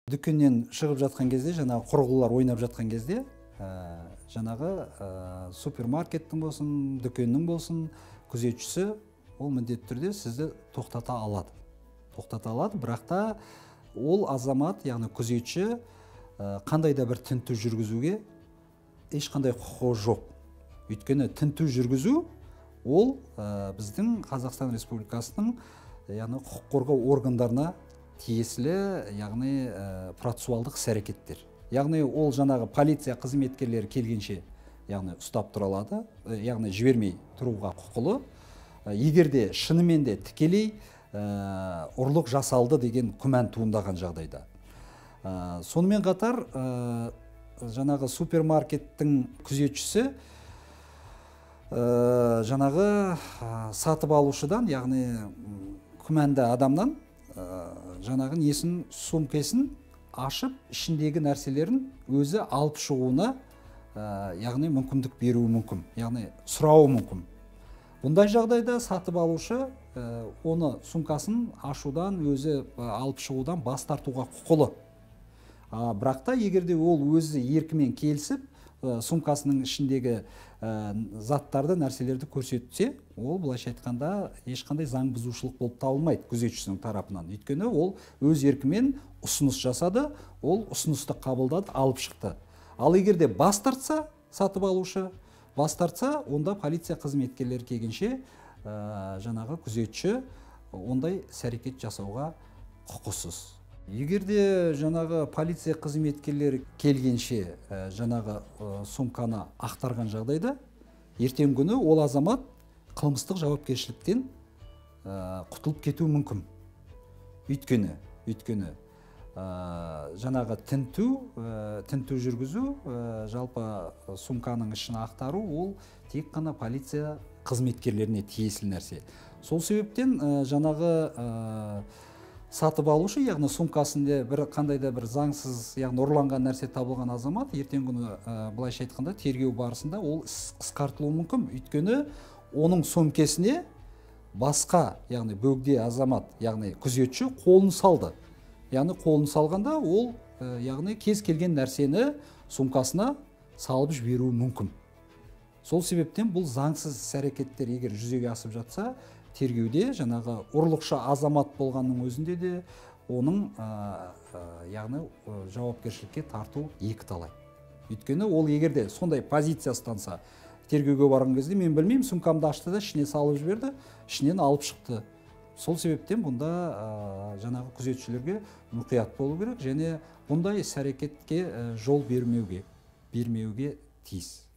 Дүкеннен шығып жатқан кезде, жаңағы құрылғылар ойнап жатқан кезде, жаңағы супермаркеттің болсын, дүкеннің болсын, күзетшісі ол міндетті түрде сізді тоқтата алады. Бірақ та ол азамат, яғни күзетші қандай да бір тінту жүргізуге ешқандай құқығы жоқ. Өйткені тінту жүргізу ол біздің Қазақстан Республикасының яғни құқық қорғау органдарына тиесілі, яғни процессуалдық іс-әрекеттер. Яғни ол жаңағы полиция қызметкерлері келгенше, яғни ұстап тұра алады, яғни жібермей тұруға құқылы. Егерде шынымен де тікелей ұрлық жасалды деген күмән туындаған жағдайда. Сонымен қатар жаңағы супермаркеттің күзетшісі жаңағы сатып алушыдан, яғни күмәнді адамнан жаңағы несін, сумкасын ашып, ішіндегі нәрселерін өзі алып шығуына яғни мүмкіндік беруі мүмкін, яғни сұрауы мүмкін. Бұндай жағдайда сатып алушы оны сумкасын ашудан, өзі алып шығудан бас тартуға құқылы. Бірақ та егерде ол өзі еркімен келісіп, сумкасының ішіндегі заттарды, нәрселерді көрсетсе, ол былайша айтқанда ешқандай заң бұзушылық болып табылмайды күзетшісінің тарапынан. Өйткені ол өз еркімен ұсыныс жасады, ол ұсынысты қабылдады, алып шықты. Ал егерде бас тартса, сатып алушы бас тартса, онда полиция қызметкерлері келгенше жаңағы күзетші ондай іс-әрекет жасауға құқысыз. Егерде жаңағы полиция қызметкерлері келгенше жаңағы сумканы ақтарған жағдайда, ертең күні ол азамат қылмыстық жауапкершіліктен құтылып кетуі мүмкін. Өйткені жаңағы тінту жүргізу, жалпы сумканың ішін ақтару, ол тек қана полиция қызметкерлеріне тиесілі нәрсе. Сол себептен жаңағы сатып алушы, яғни сумкасында қандай да бір заңсыз, яғни ұрланған нәрсе табылған азамат, ертең күні былайша айтқанда тергеу барысында ол қысқартылуы мүмкін. Өйткені оның сумкасына басқа, яғни бөгде азамат, яғни күзетші қолын салды. Яғни қолын салғанда ол яғни кез келген нәрсені сумкасына салып жіберуі мүмкін. Сол себептен бұл заңсыз іс-әрекеттер егер жүзеге асып жатса, тергеуде жаңағы ұрлықшы азамат болғанның өзінде де оның яғни жауапкершілікке тарту екіталай. Өйткені ол егерде сондай позиция ұстанса, тергеуге барған кезде мен білмеймін, сумкамды ашты да ішіне салып жіберді, ішінен алып шықты. Сол себептен бұнда жаңағы күзетшілерге мұқият болу керек және бұндай іс-әрекетке жол бермеуге тиіс.